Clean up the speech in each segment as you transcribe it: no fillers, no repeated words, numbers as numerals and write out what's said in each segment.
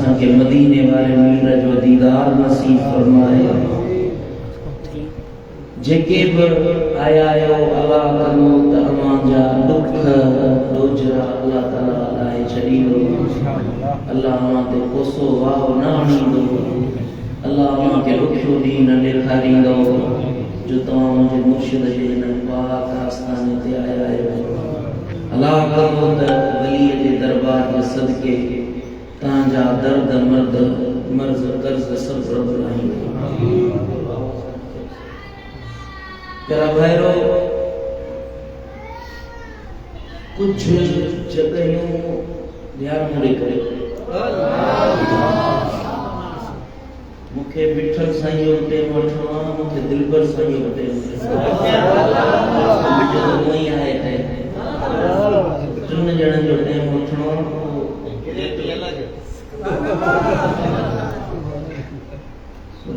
असांखे मदीने वारे मीर जो दीदार नसीब फरमाए। जेके भी आया आयो अल्लाह कनो त अमांजा दुख डोजरा अल्लाह ताला लाए छड़ींदो। अल्लाह अमां ते कोसो वाह न आणींदो। अल्लाह अमां के रुखियो ॾींहुं न ॾेखारींदो जो तव्हां मुंहिंजे मुर्शिद जे हिन पाक आस्थाने ते आया आहियो। अल्लाह कनो त वलीअ जे दरबार जे सदके तव्हांजा दर्द मर्ज़ कर्ज़ सभु रब लाहींदो। प्यारा भाइरो, कुछ जगहों ध्यान मुड़े करे मुखे विठल साईं जो टेम वठणो आहे, मुखे दिलबर साईं जो टेम वही आहे ते टिन ॼणनि जो टेम वठणो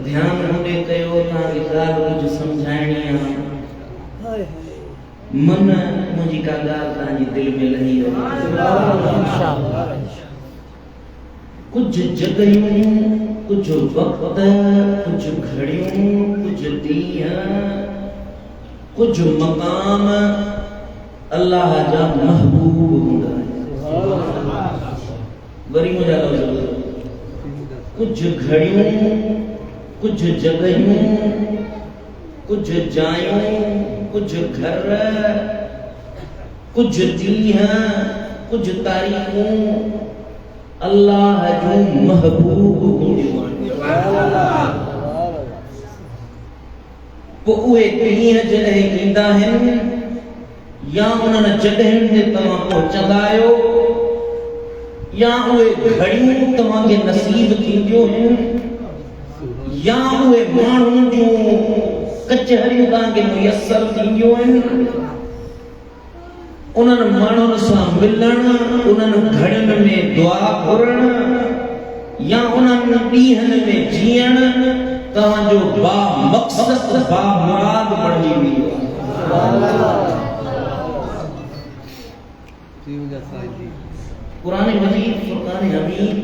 ध्यान मुड़े कयो। तव्हांखे ॻाल्हि कुझु सम्झाइणी आहे। मन मुंहिंजी का ॻाल्हि तव्हांजी दिलि में लही रहे। कुझु जॻहियूं, कुझु वक़्त, कुझु घड़ियूं, कुझु ॾींहं, कुझु मक़ाम अल्लाह जा महबूब हूंदा आहिनि। वरी मुंहिंजा लफ़्ज़, कुझु घड़ियूं, कुछ जगहों, कुछ जायों, कुछ घर, कुछ ॾींहं, कुछ तारीख़ूं अल्लाह जो महबूब हूंदियूं आहिनि। पोइ उहे ॾींहं जॾहिं ईंदा आहिनि या उन्हनि जॻहियुनि ते तव्हां पहुचंदा आहियो या उहे घड़ियूं तव्हांखे नसीब थींदियूं आहिनि या उहे माण्हुनि जूं कचहरियूं तव्हांखे मुयसर थींदियूं आहिनि। उन्हनि माण्हुनि सां मिलणु, उन्हनि घड़ियुनि में दुआ घुरणु या उन्हनि ॾींहंनि में जीअणु तव्हांजो बा मक़सद बा मुराद बणिजी वेंदो आहे। कुरान मजीद फुरकान हमीद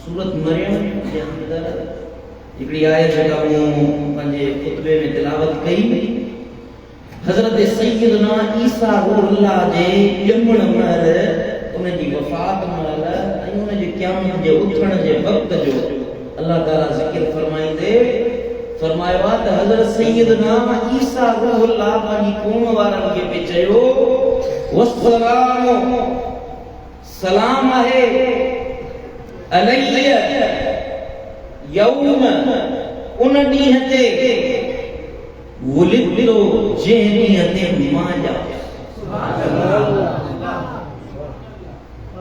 सूरत मरियम जे अंदर हिकिड़ी आयत जेका पंहिंजे खुतबे में तिलावत कई। हज़रत सैयदना ईसा रूहुल्लाह जे ॼमण महिल, उनजी वफ़ात महिल ऐं उनजे क़यामत जे उथण जे वक़्त जो अल्लाह ताला ज़िक्र फरमाईंदे फरमायो आहे त हज़रत सैयदना ईसा रूहुल्लाह पंहिंजी क़ौम वारनि खे पे चयो, वस्सलाम, सलाम आहे अलैया यौम, उन ॾींहं ते वुलिदो जंहिं ॾींहं ते मां ॼाओ।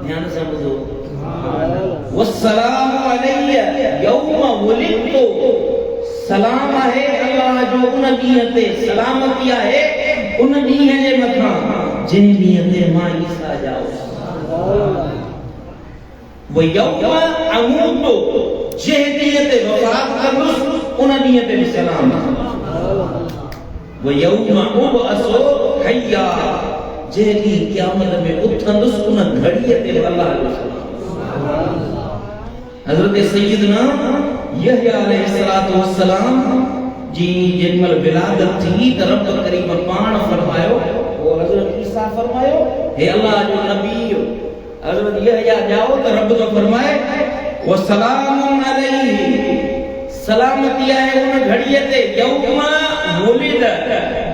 ध्यान सां ॿुधो, वस्सलाम अलैया यौम वुलिदो, सलाम आहे अल्लाह जो उन ॾींहं ते, सलामती आहे उन ॾींहं जे मथां जंहिं ॾींहं ते मां ईसा ॼाओ। व यौम अमूतो, जंहिं ॾींहं ते वफ़ात कंदुसि उन ॾींहं ते बि सलाम। व यौम उबअसो हय्या, जंहिं ॾींहुं क़यामत में उथंदुसि उन घड़ीअ ते अल्लाह जो सलाम। हज़रत सैयदना यहया अलैहिस्सलातु वस्सलाम जी जेमल विलादत थी त रब करीम पाण फरमायो, वो हज़रत ईसा फरमायो, हे अल्लाह जो नबी हज़रत यहया जाओ त रब तो फरमाए वसलामुन अलैहि, सलामती आहे उन घड़ीअ ते यौम वुलिद,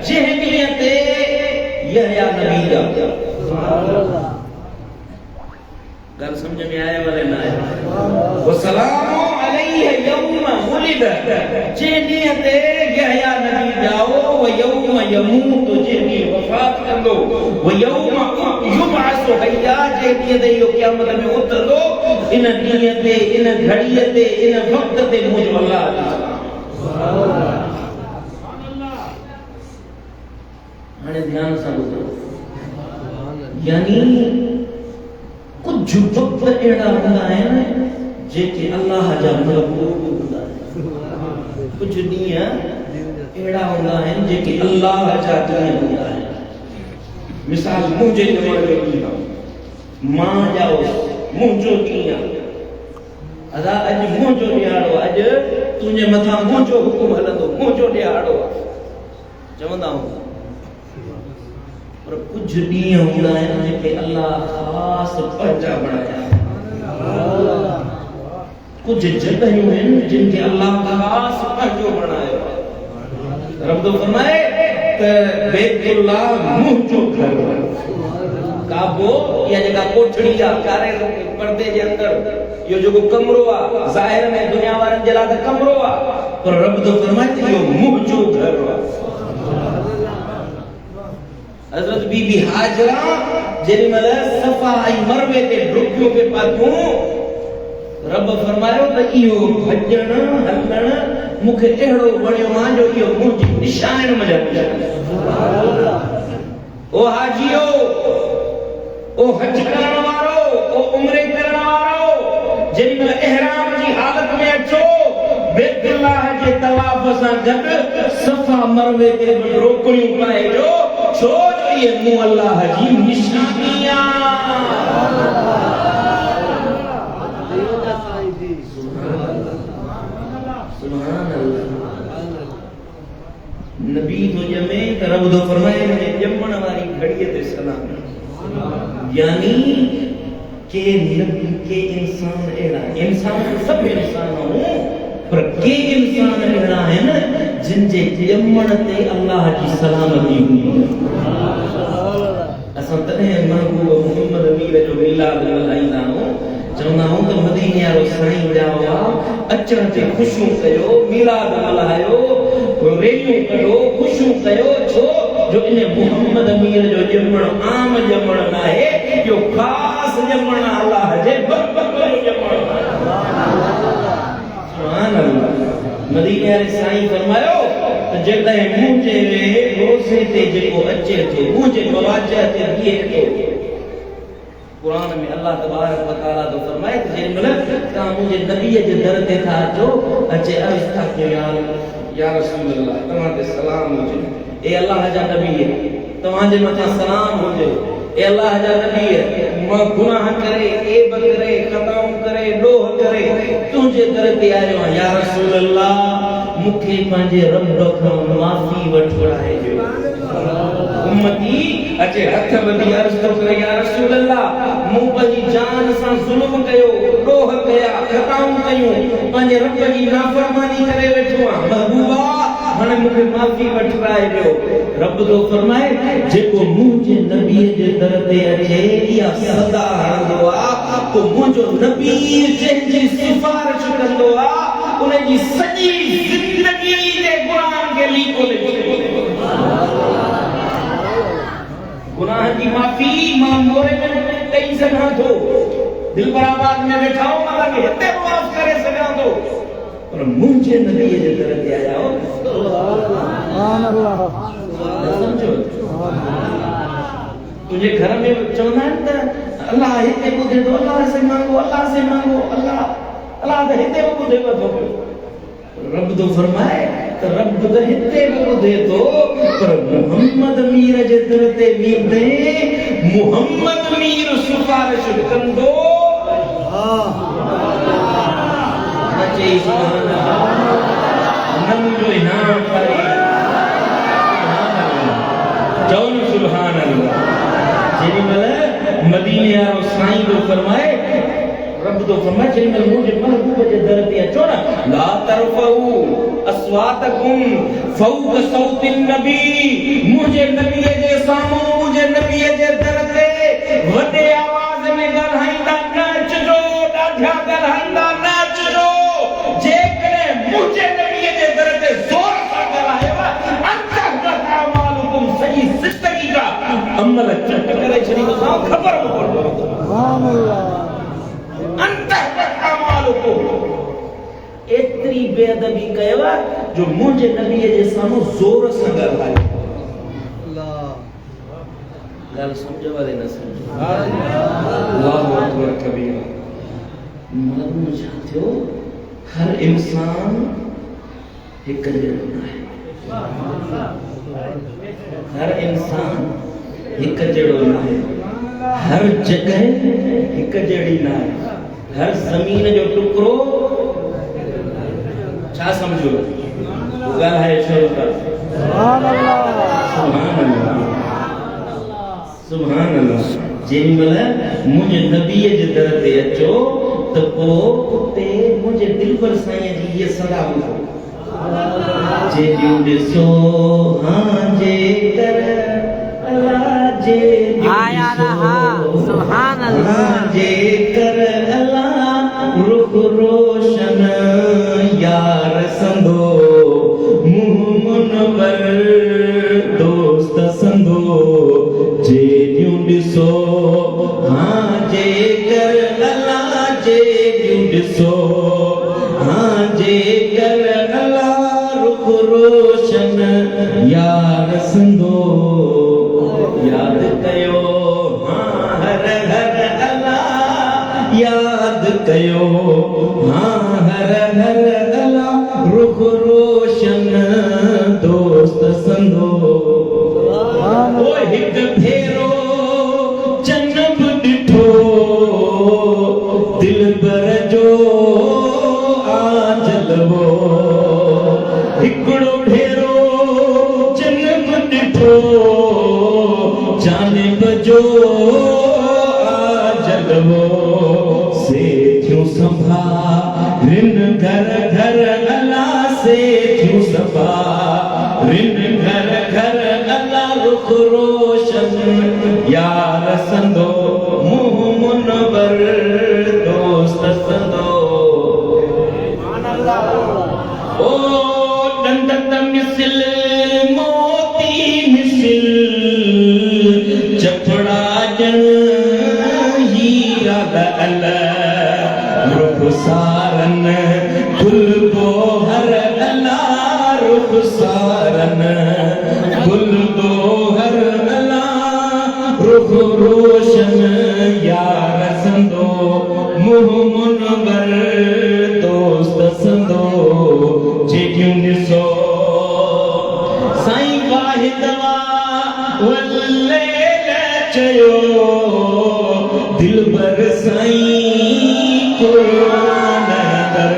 जंहिं ॾींहं ते यहया नबी ॼाओ। ॻाल्हि सम्झ में आया वले न आया? वसलामु अलैहि यौम वुलिद, जंहिं ॾींहं ते यहया नबी ॼाओ, व यौम यमूत, जंहिं ॾींहुं वफ़ात कंदो, व यौम युबअसु हय्या, जंहिं ॾींहं ते इहो क़यामत में उथंदो, इन ॾींहं ते, इन घड़ीअ ते, इन वक़्त ते मुंहिंजो अल्लाह जो सलाम। हाणे ध्यान सां ॿुधो, यानी कुछ वक्त एड़ा हूंदा आहिनि जेके अल्लाह जा महबूब हूंदा आहिनि, कुछ ॾींहं एड़ा हूंदा आहिनि जेके अल्लाह जा ॾींहं हूंदा आहिनि। मिसाल मुंहिंजे ज़माने में ॾींहं, मां ॼाओ मुंहिंजो ॾींहुं, तुझे मथा मुंहिंजो हुकुम हलंदो, मुंहिंजो ॾियारो चवंदा हूंदा। पर कुछ ॾींहं हूंदा आहिनि जेके अल्लाह ख़ासि पंहिंजा बणाया, कुछ जॻहियूं आहिनि जिनके अल्लाह ख़ासि पंहिंजो बणायो। रब तो फरमाए त बैतुल्लाह मुंहिंजो घर, काबो या जेका कोठड़ी आ कारे पर्दे जे अंदर यो जेको कमरो आ, ज़ाहिर में दुनिया वारनि जे लाइ त कमरो आ, पर रब तो फरमाए त इहो मुंहिंजो घर आ। हज़रत बीबी हाजरा जेॾी महिल सफ़ा ऐं मरवे ते डुकियूं पे पातियूं, रब फरमायो त इहो भॼण हलण मूंखे अहिड़ो वणियो आहे जो इहो मुंहिंजी निशान में ओ हाजियो, ओ हज करण वारो, ओ उम्रे करण वारो, जेॾी महिल इहराम जी हालत में अचो, बैतुल्लाह जे तवाफ सां गॾु सफ़ा मरवे ते बि रोकड़ियूं पाइजो, छो जो ये मूं अल्लाह जी निशानी आ। नबी तो जमे त रब तो फरमाए मुझे जमण वारी घड़ीअ ते सलाम, यानी के नबी के इंसान अहिड़ा, इंसान सब इंसान हूं, पर के इंसान अहिड़ा आहिनि जिन जे जमण ते अल्लाह जी सलामती हूंदी। असां तॾहिं महबूब मोहम्मद अमीर जो मिलाद मल्हाईंदा आहियूं, चवंदा आहियूं त मदीने वारो साईं विया अचण ते ख़ुशियूं कयो, मिलाद मल्हायो, रेलियूं कयो, ख़ुशियूं कयो, छो जो इन मोहम्मद अमीर जो ॼमण आम ॼमण न आहे, इहो ख़ासि ॼमण अल्लाह जे बरकत जो ॼमण। सुभान अल्लाह। मदीने वारे साईं फरमायो त जॾहिं मुंहिंजे रोज़े ते जेको अचे थो, मुंहिंजे मवाजह ते बीहे थो, कुरान में अल्लाह तबारक व तआला तो फरमाए त जेॾी महिल तव्हां मुंहिंजे नबीअ जे दर ते था अचो, अचे अर्ज़ था कयो या रसूल अल्लाह तव्हां ते सलाम हुजे, ए अल्लाह जा नबी तव्हांजे मथां सलाम हुजे, ए अल्लाह जा नबी मां गुनाह करे, ऐब करे, ख़ताऊं करे, ॾोह करे तुंहिंजे दर ते आयो आहियां, या रसूल अल्लाह मूंखे पंहिंजे रब खां माफ़ी वठोड़ाए ॾियो। उम्मती अचे हथ वधी अर्ज़ थो करे, या रसूल अल्लाह मूं पंहिंजी जान सां ज़ुल्म कयो, ॾोह कया, ख़ताऊं कयूं, पंहिंजे रब जी नाफ़रमानी करे वेठो आहियां, महबूबा हाणे मूंखे माफ़ी वठोड़ाए ॾियो। रब तो फरमाए जेको मुंहिंजे नबीअ जे दर ते अचे इहा सदा हणंदो आहे, पोइ मुंहिंजो नबी जंहिंजी सिफ़ारिश कंदो आहे उनजी सॼी ज़िंदगी जे गुनाहनि खे लीको लिखो। गुनाह की माफ़ी मां मोरे में ॾेई सघां थो, दिलबराबाद में वेठा हो मां तव्हांखे हिते माफ़ करे सघां थो, पर मुंहिंजे नबीअ जे दर ते आया हो। सुभान अल्लाह। समझो तुझे घर में चवंदा आहिनि त अल्लाह हिते ॿुधे थो, अल्लाह से मांगो, अल्लाह से मांगो, अल्लाह अल्लाह त हिते बि ॿुधे थो। रब तो फरमाए त रब त हिते बि ॿुधे थो, पर मोहम्मद मीर जे दर ते वेंदे मोहम्मद मीर सिफ़ारिश कंदो। अचे सुभान अल्लाह, नंढो इनाम करे जौन सुभान अल्लाह। जेॾी महिल मदीने वारो साईं तो फरमाए, रब तो फरमाए जेॾी महिल मुंहिंजे महबूब जे दर ते अचो न, ला तरफ़ऊ अस्वातकुम फौक़ सौतिन नबी, मुंहिंजे नबीअ जे साम्हूं, मुंहिंजे नबीअ जे दर ते वॾे आवाज़ में ॻाल्हाईंदा न अचिजो, ॾाढा ॻाल्हाईंदा न अचिजो। जेकॾहिं मुंहिंजे नबीअ जे दर ते ज़ोर सां ॻाल्हायो अमालुकुम, सॼी ज़िंदगी का अमल चट करे छॾींदो, ख़बर पवंदो। सुभान अल्लाह। एतरी बेअदबी कयो जो मुंहिंजे नबीअ जे साम्हूं ज़ोर सां ॻाल्हायो। ॻाल्हि सम्झ वारे न सम्झो। अल्लाहु अकबर कबीरा। मालूम छा थियो, हर इंसान हिकु जहिड़ो न आहे, हर इंसान हिकु जहिड़ो न आहे, हर जगह हिकु जहिड़ी न आहे, हर ज़मीन जो टुकड़ो छा समझो ॻाल्हि है छो का सुभान अल्लाह सुभान अल्लाह जेॾी महिल मुंहिंजे नबीअ जे दर ते अचो त पोइ उते मुंहिंजे दिलबर साईं जी इहा सदा ॿुधो जेॾियूं ॾिसो हां जे कर अल्लाह जे सुभान अल्लाह जे कर अल्लाह रुख रोशन यार संदो मुंह मुनवर दोस्त संदो जेॾियूं ॾिसो हां जे कर अल्लाह जेॾियूं ॾिसो हां जे कर अल्लाह रुख रोशन यार संदो याद कयो हां हर हर अल्लाह याद कयो हां हर हर अल्लाह रुख रोशन दोस्त संदो ओ हिक फेरो जन्म ॾिठो दिलबर जो आजलवो हिकिड़ो भेरो जन्म ॾिठो जानिब जो आजलवो से थियूं संभारिन घर घर अल्लाह से थियूं संभारिन घर घर अल्लाह रुख रोशन यार संदो मुंह मुनवर दोस्त संदो ओ दंदत मिसल मोती मिसल चपड़ा जन हीरा अल रुख सारन गुल बोहर अल्लाह रुख सारन गुल बोहर अल्लाह रुख रोशन यार संदो मुंह मुनवर दोस्त संदो जेॾियूं ॾिसो साईं वाहिद वल्ले चयो दिलबर साईं कुरान दर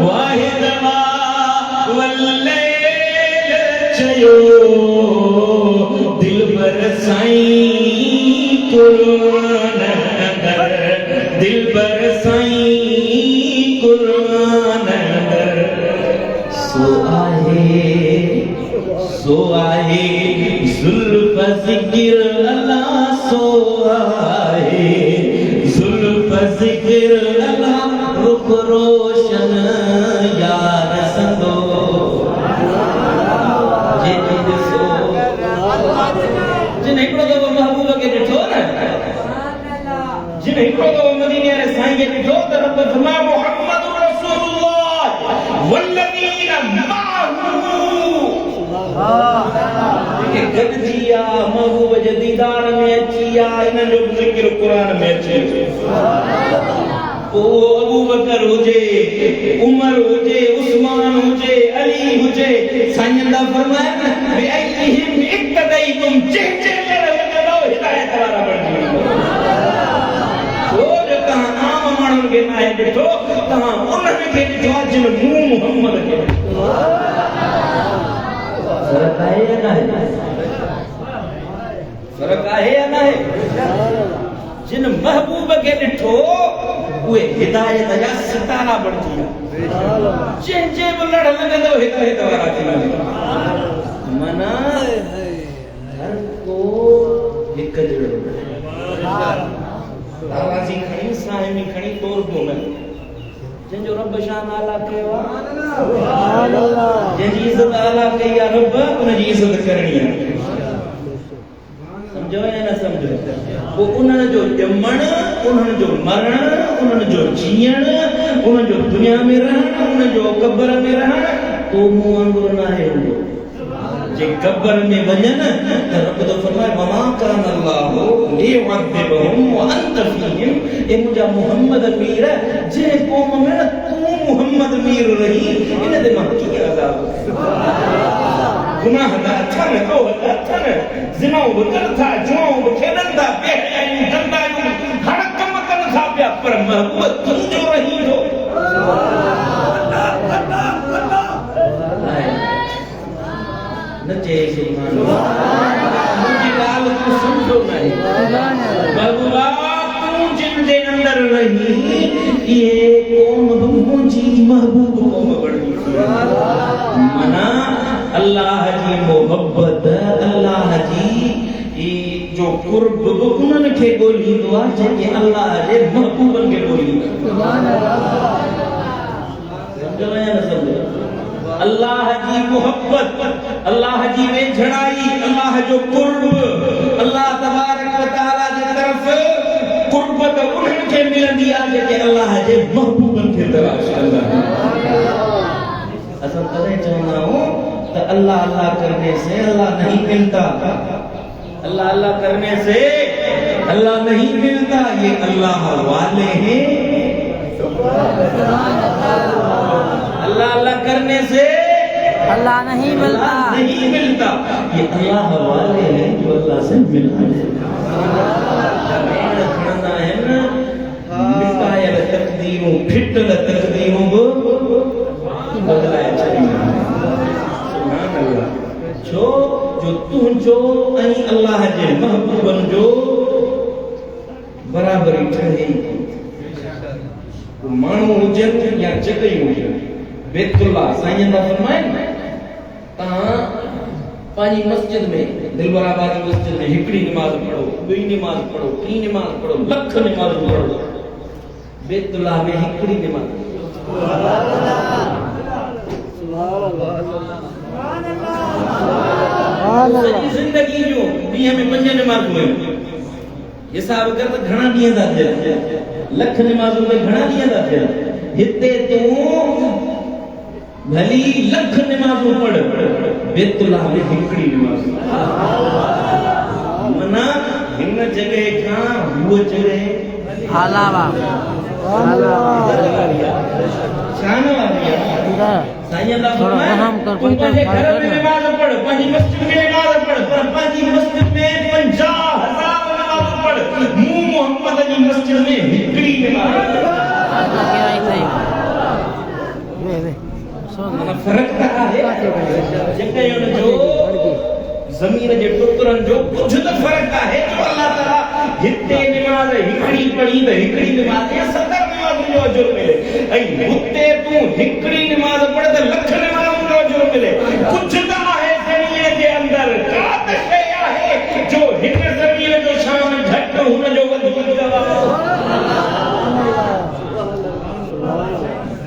वाहिद वल्ले चयो दिलबर साईं कुरान दर दिलबर साईं कुरान दर सो आहे जुल्फ ज़िक्र अल्लाह सो आहे जुल्फ ज़िक्र अल्लाह रुख रोशन यार संदो जेॾी ॾिसो जिन हिकिड़ो दफ़ो महबूब खे ॾिठो न जिन हिकिड़ो दफ़ो मदीने वारे साईं खे ॾिठो त रब फरमाए मुहम्मद रसूलुल्लाह वल्लज़ीना मअहू के गॾिजी आ महबूब जे दीदार में अची आ इन्हनि जो ज़िक्र क़ुरान में अचे पोइ अबू बकर हुजे उमर हुजे उस्मान हुजे अली हुजे साईं दा फरमाए न बि अइहिम इक्तदईकुम जंहिंजे लड़ वञो हिदायत वारा बणिजी छो जो तव्हां आम माण्हुनि खे नाहे ॾिठो तव्हां उन्हनि खे ॾिठो आहे जिन मूं मुहम्मद खे फर्क आहे या नाहे फर्क आहे या नाहे जिन महबूब खे ॾिठो उहे हिदायत जा सितारा बणिजी विया जंहिंजे बि लड़ लॻंदो हिदायत वारा थींदा माना हर को हिकु जहिड़ो आवाज़ी खणी साहिमी खणी तौर पियो मिले जंहिंजो रब शान आला कयो आहे जंहिंजी इज़त आला कई आहे रब उनजी इज़त करणी आहे समझो या न समझो वो उन्हनि जो ॼमण उन्हनि जो मरण उन्हनि जो जीअण उन्हनि जो दुनिया में रहण उन्हनि जो क़ब्र में रहण तो मूं वांगुरु नाहे हूंदो जे क़ब्र में वञनि त रब तो फरमाए वमा कान अल्लाहु लियुअज़िबहुम व अंत फीहिम ए मुंहिंजा मुहम्मद मीर जे क़ौम में तूं मुहम्मद मीर रही इन ते मां कीअं अज़ाब गुनाह दा अथनि को अथनि ज़िनाऊं बि कनि था जुआऊं बि खेॾनि था बेहयायूं धंधायूं हर कम कनि था पिया पर महबूब तुंहिंजो रही थो कर रही ये कौम मुंजी महबूब कौम बड़ी मना अल्लाह जी मोहब्बत अल्लाह जी ई जो कुर्ब उन्हनि खे ॻोल्हींदो आहे जेके अल्लाह जे महबूबनि खे ॻोल्हींदा सुभान अल्लाह अल्लाह जी मोहब्बत अल्लाह जी वेझड़ाई अल्लाह जो कुर्ब अल्लाह तबारक व तआला जी तरफ कुर्बत उन्हनि खे मिलंदी आहे जेके अल्लाह जे महबूबनि खे तलाश कंदा असां तॾहिं चवंदा आहियूं त अल्लाह अल्लाह करने से अल्लाह नहीं मिलता अल्लाह अल्लाह करने से अल्लाह नहीं मिलता ये अल्लाह वाले हैं अल्लाह अल्लाह करने से अल्लाह नहीं मिलता ये अल्लाह वाले हैं जो अल्लाह से मिलते हैं खणंदा आहिनि मिटायल तकदीरूं फिटल तकदीरूं बि बदलाए छॾींदा सुभान अल्लाह छो जो तुंहिंजो ऐं अल्लाह जे महबूबनि जो बराबरी ठहे माण्हू हुजनि या जॻहियूं हुजनि बेतुल्लाह साईं था फरमाइनि तव्हां पंहिंजी मस्जिद में दिलबराबाद जी मस्जिद में हिकिड़ी निमाज़ पढ़ो ॿी निमाज़ पढ़ो टी निमाज़ पढ़ो लख निमाज़ पढ़ो बेतुल्लाह में हिकिड़ी निमाज़ सॼी ज़िंदगी जो ॾींहं में 5 निमाज़ूं आहिनि हिसाब कर त घणा ॾींहं था थियनि लख निमाज़ूं में घणा ॾींहं था थियनि हिते तूं भली लख निमाज़ूं पढ़ बेतुल्लाह में हिकिड़ी निमाज़ मना हिन जगह खां हुअ जगह अलावा शान वाली आहे साईं अल्लाह फरमाए तू पंहिंजे घर में निमाज़ पढ़ पंहिंजी मस्जिद में निमाज़ पढ़ पर पंहिंजी मस्जिद में 50,000 निमाज़ पढ़ मूं मोहम्मद जी मस्जिद में हिकिड़ी निमाज़ फर्क है जगह जो जमीन जे टुकड़न जो कुछ तो फर्क है जो अल्लाह ताला हिते निमाज़ हिकड़ी पढ़ी त हिकड़ी निमाज़ या 70 निमाज़ जो अजर मिले ऐं हुते तू हिकड़ी निमाज़ पढ़ त लख निमाज़ जो अजर मिले कुछ त आहे ज़मीन जे अंदर का त शय आहे जो हिन ज़मीन जो शान घट हुन जो वधीक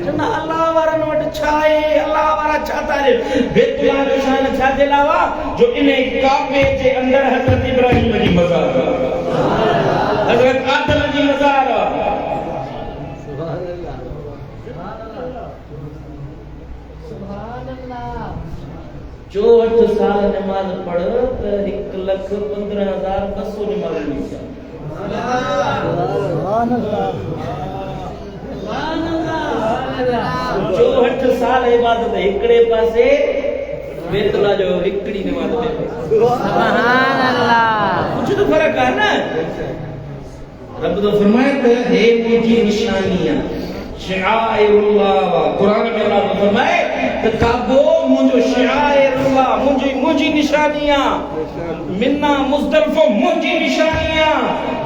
चंदा अल्लाह वारन वट छाए अल्लाह वारा छाता रे बेतुल्लाह जो शान छा जे लावा जो इने काबे जे अंदर हजरत इब्राहिम जी मज़ार हजरत आदम जी मज़ार सुभान अल्लाह 64 साल नमाज पढ़ त 1,15,200 निमाज मिली सुभान अल्लाह 64 साल इबादत हिकड़े पासे बेतुल्लाह जो हिकड़ी निमाज में सुभान अल्लाह कुछ तो फर्क है ना रब तो फरमाए त हे मुझी निशानियां शिआइरुल्लाह कुरान में अल्लाह तो फरमाए त काबो मुझो शिआइरुल्लाह मुझी निशानियां मिन्ना मुज़दलिफो मुझी निशानियां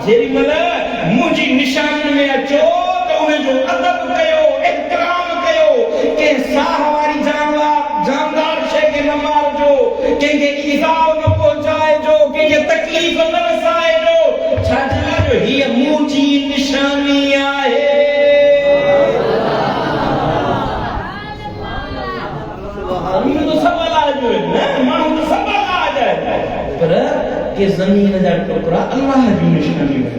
जेरी मल मुझी निशानी में अचो तो उन्हें जो अदब कयो इकराम कयो के साह वाली जानदार शे के न मार जो के ईज़ाव न पहुंचाए जो के तकलीफ न रसाए जो छाजला जो ही मुझी निशानी आहे सुभान तो सब इलाज है ना मानो तो सब इलाज है पर के जमीन जा टुकड़ा अल्लाह जी निशानी है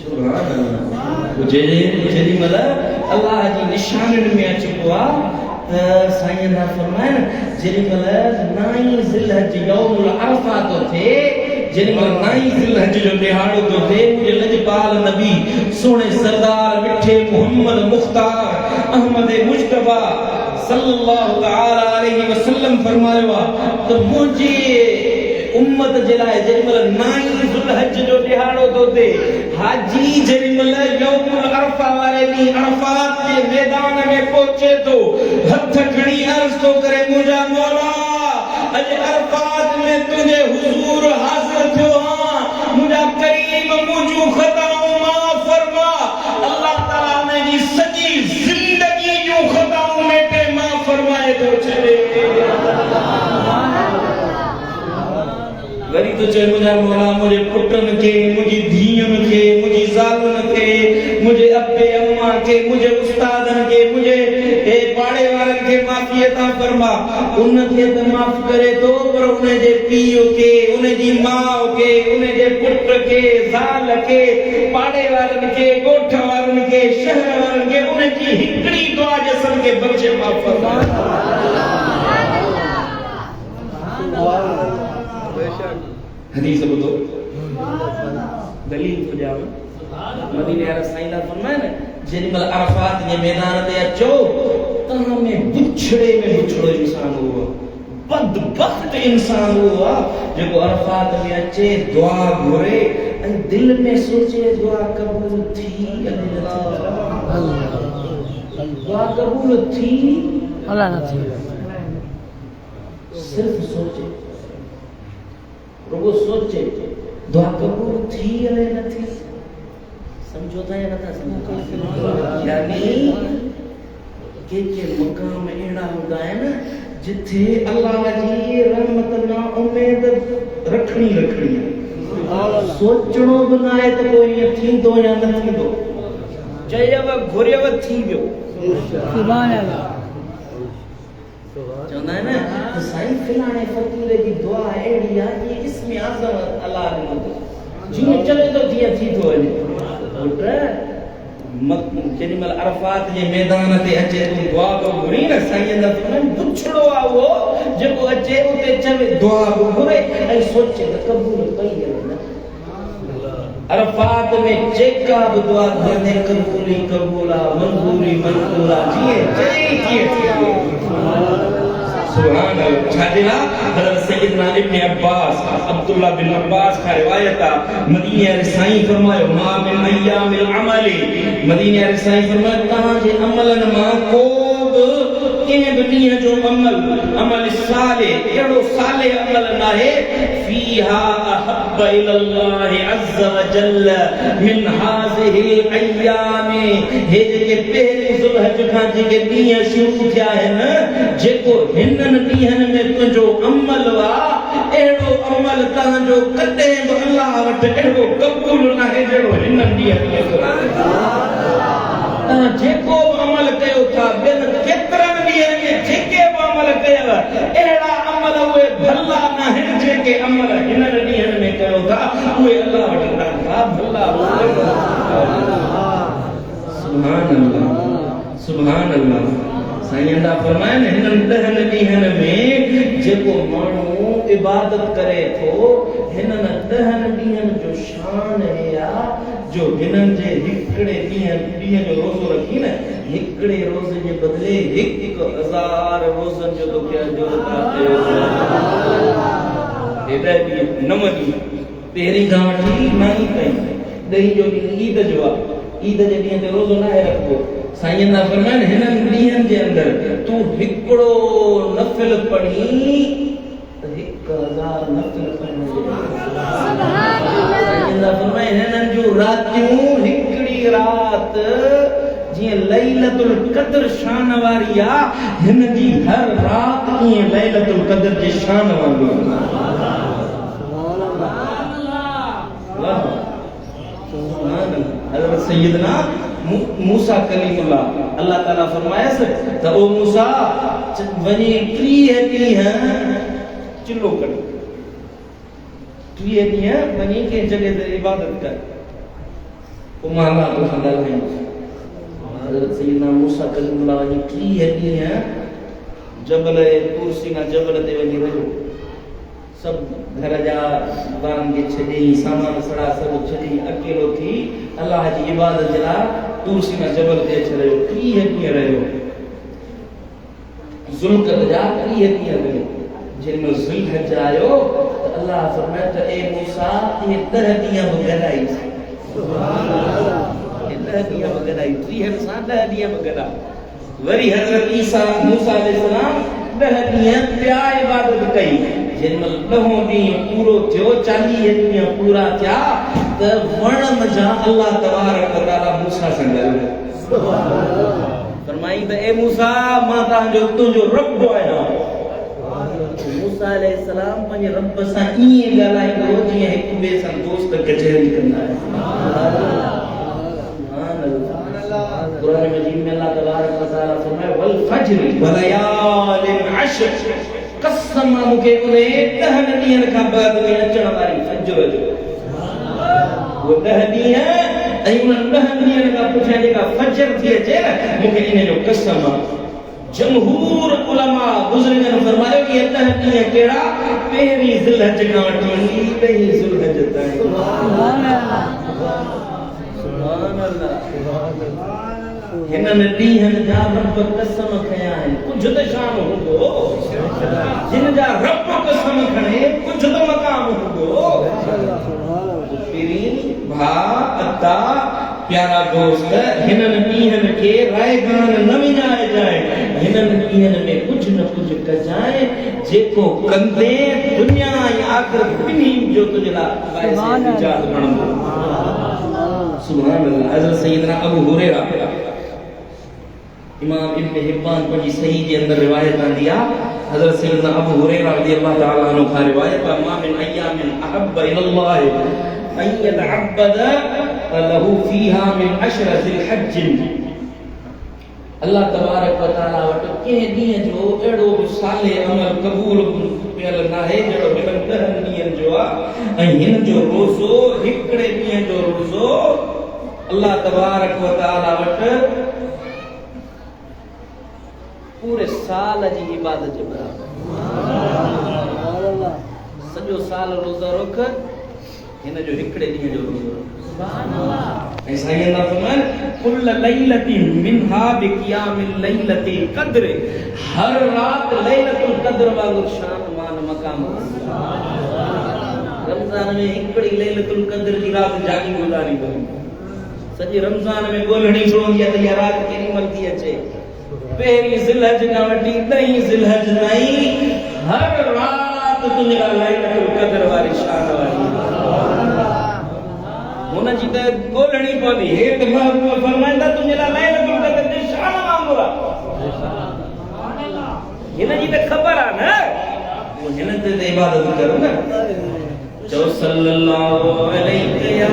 सुभान अल्लाह जेरी मल अल्लाह जी निशानी में अचबो आ साईं ना फरमाए जेरी मल 9 ज़िलहज यौमुल अरफा तो थे जेरी मल 9 ज़िलहज जो दिहाड़ो तो थे मुझे लजपाल नबी सोने सरदार मिठे मोहम्मद मुख्तार अहमद मुज्तबा सल्लल्लाहु तआला अलैहि वसल्लम फरमायो तो मुझे उम्मत जे लाइ जेमल 9 ज़ुल्हज जो दिहाड़ो तो थे हाजी जेमल यौमुल अरफा वाले दी अरफात के मैदान में पहुंचे तो हथ खड़ी अर्ज तो करे मुझा मौला अज अरफात में तुझे हुजूर हाजिर थियो हां मुझा करीम मुझू खताऊं माफ वरी तो चए मुझे मौला मुझे पुटन के मुझे धीयन के मुझे जालुन के मुझे अब्बे अम्मा के मुझे उस्तादन के मुझे ए पाड़े वारन के माफी अता फरमा उन के त माफ करे तो पर उन जे पीओ के उन जी मां के उन जे पुट के जाल के पाड़े वारन के गोठ वारन के शहर वारन के उन जी हिकड़ी दुआ जे सब के बख्शे माफ फरमा हदीस बुधो दलील तो जाओ मदीने वाला साईं दा फरमाए न जेमल अरफात जे मैदान ते अचो तहां में बुछड़ो इंसान हुआ बदबख्त इंसान हुआ जो अरफात में अचे दुआ घुरे ऐं दिल में सोचे दुआ कबूल थी दुआ कबूल थी अल्लाह न थी सिर्फ सोचे रुगो सोचे दुआ कबूल थी अले न थी समझो था या नथा समझो यानी के मकाम एड़ा हुंदा है न जिथे अल्लाह जी रहमत ना उम्मीद रखनी सोचणो भी ना है तो कोई थींदो या न थींदो चयव घुरियव थी वियो सुभान अल्लाह चवंदा है न तो साईं फिलाणे फकीर जी दुआ एड़ी आ कि इसमें आज़म अल्लाह ने जीअं चवे तो तीअं थी थो वञे जेॾीमहिल अरफात जे मैदान ते अचे तूं दुआ तो घुरी न साईं दा पुछड़ो आ वो जेको अचे उते चवे दुआ घुरे ऐं सोचे त कबूल कई न अरफात में जेका भी दुआ घुरने कबूली कबूला मंजूरी मंजूरा जीअं चई तीअं सुभान अल्लाह छादिला हज़रत सैयदना इब्न अब्बास अब्दुल्लाह बिन अब्बास का रिवायत है मदीने वाले साईं फरमायो मा मिन अय्यामिल अमली मदीने वाले साईं फरमायो तहां जे अमलन मा को के दुनिया जो अमल साले एड़ो साले अमल नाहे फीहा अहब इल्लल्लाह अज़्ज़ व जल्ल मिन हाज़िही अय्याम हे जे पहले सुलहज खां जे ॾींहं शुरू थिया आहिनि जेको हिनन ॾींहनि में तुंहिंजो अमल वा एड़ो अमल तव्हांजो कॾहिं बि अल्लाह वटि एड़ो क़बूल नाहे जहिड़ो हिननि ॾींहनि में जेको अमल कयो था ॿियनि केतिरनि ॾींहनि में जेके बि अमल कयव अहिड़ा अमल उहे भला न आहिनि जेके अमल हिननि ॾींहनि में कयो था उहे अल्लाह वटि ॾाढा भला सुभान अल्लाह साईं दा फरमाए न हिननि 10 ॾींहनि में जेको माण्हू इबादत करे थो हिननि 10 ॾींहनि जो शान है जो हिननि जे हिकड़े ॾींहं जो रोज़ो रखी न हिकड़े रोज़े जे बदले 1000 रोज़नि जो तोखे अजर प्राप्त हे 9 ॾींहं पहिरीं खां वठी 9 ताईं 10 जो ॾींहुं ईद जो आहे ईद जे ॾींहं ते रोज़ो न आहे रखबो साईं दा फरमाइनि हिननि ॾींहनि जे अंदर तूं हिकड़ो नफ़िल पढ़ी 1000 नफ़िल पढ़ण साईं दा फरमाइनि हिननि जूं रातियूं हिकड़ी रात जीअं लैलतुल क़द्र शान वारी आ हिन जी हर रात ईअं लैलतुल क़द्र जी शान वांगुरु हज़रत सैयदना मूसा कलीमुल्लाह अल्लाह ताला फरमायस त ओ मूसा वनी 3 ॾींहं चिल्लो कर 3 ॾींहं वनी के जगह ते इबादत कर ओ माला तो हंदल है हज़रत सैयदना मूसा कलीमुल्लाह वनी 3 ॾींहं जबल तूर सीना जबल ते वनी रहियो सब घर जा बारन के छॾी सामान सड़ा सब छॾी अकेलो थी अल्लाह जी इबादत जे लाइ तूर सीना जबल ते अची रहियो 3 ॾींहं रहियो ज़ुल्क़द जा 3 ॾींहं रहियो जेमल ज़ुल्हज आयो त अल्लाह फरमाए त ए मूसा ये 10 ॾींहं बि गॾाई सुभान अल्लाह ये 10 ॾींहं बि गॾाई 3 सां 10 ॾींहं बि गॾा वरी हज़रत ईसा मूसा अलैहिस्सलाम 10 ॾींहं ॿिया इबादत कई जेमल 10 ॾींहं पूरो थियो 40 ॾींहं पूरा थिया त वण जा अल्लाह तबारक व तआला मूसा सां ॻाल्हायो सुभान अल्लाह फरमाई त ए मूसा मां तुंहिंजो रब आहियां मूसा मूसा अलैहिस्सलाम पंहिंजे रब सां ईअं ॻाल्हाईंदो जीअं हिक ॿिए सां दोस्त कचहरी कंदा आहिनि। कुरान मजीद में अल्लाह तबारक व तआला फरमाए वल फज्र वलयालिन अश्र, कसम मूंखे उन 10 ॾींहंनि खां बाद में अचण वारी फज्र जो, वो 10 ॾींहं ऐं उन 10 ॾींहंनि खां पुठियां जेका फज्र थी अचे न, मूंखे इन जो कसम आहे। जमहूर उलमा बुजुर्गन फरमायो कि 10 ॾींहं कहिड़ा, पहिरीं ज़िलहज खां वठी 2 ज़ुल्हज ताईं। सुभान अल्लाह। हिननि ॾींहंनि जा रब कसम खया आहिनि, कुझु त शान हूंदो, जिन जा रब कसम खणे कुझु त मक़ाम हूंदो। पहिरीं भाउ अता प्यारा दोस्त, हिननि ॾींहंनि खे रायगान न विञाइजांइ, हिननि ॾींहंनि में कुझु न कुझु कजांइ जेको कंदे दुनिया ऐं आख़िरत ॿिन्ही जो तुंहिंजे लाइ इजाज़त बणंदो। सुभान अल्लाह। हज़रत सैयदना अबू हुरैरा, इमाम इब्न हिब्बान पंहिंजी सही जे अंदर रिवायत आंदी आहे, हज़रत सैयदना अबू हुरैरा रज़ियल्लाहु ताला अन्हु खां रिवायत आहे, मा मिन अय्यामिन अहब्ब इलल्लाह अन यतअब्बद लहू फीहा मिन अशर ज़िल हज्ज। अल्लाह तबारक व तआला वटि कंहिं ॾींहं जो अहिड़ो बि साले अमल क़बूल पियल नाहे जहिड़ो हिननि 10 ॾींहंनि जो आहे। ऐं हिन जो रोज़ो, हिकिड़े ॾींहं जो रोज़ो अल्लाह तबारक व तआला वटि पूरे साल जी इबादत जे बराबर। सॼो साल रोज़ा रख, हिन जो हिकिड़े ॾींहं जो रोज़ो रख। ऐं साईं अल्लाह फरमाइनि कुल लैलतिन मिनहा बिक़ियामिल लैलति क़द्र, हर रात लैलतुल क़द्र वांगुरु शान मान मक़ाम। रमज़ान में हिकिड़ी लैलतुल क़द्र जी रात जागी गुज़ारी करो, सॼे रमज़ान में ॻोल्हणी पवंदी आहे त इहा रात केॾी महिल थी अचे। पहिरीं ज़िलहज खां वठी 10 ज़िलहज ताईं हर रात तुंहिंजे लाइ लैलतुल क़द्र वारी शान वारी हुन जी त ॻोल्हणी पवंदी। हे त फरमाईंदा तुंहिंजे लाइ लैलतुल क़द्र जी शान वांगुरु आहे, हिन जी त ख़बर आहे न, वो हिन ते इबादत करो न। चओ सल्लल्लाहु अलैहि या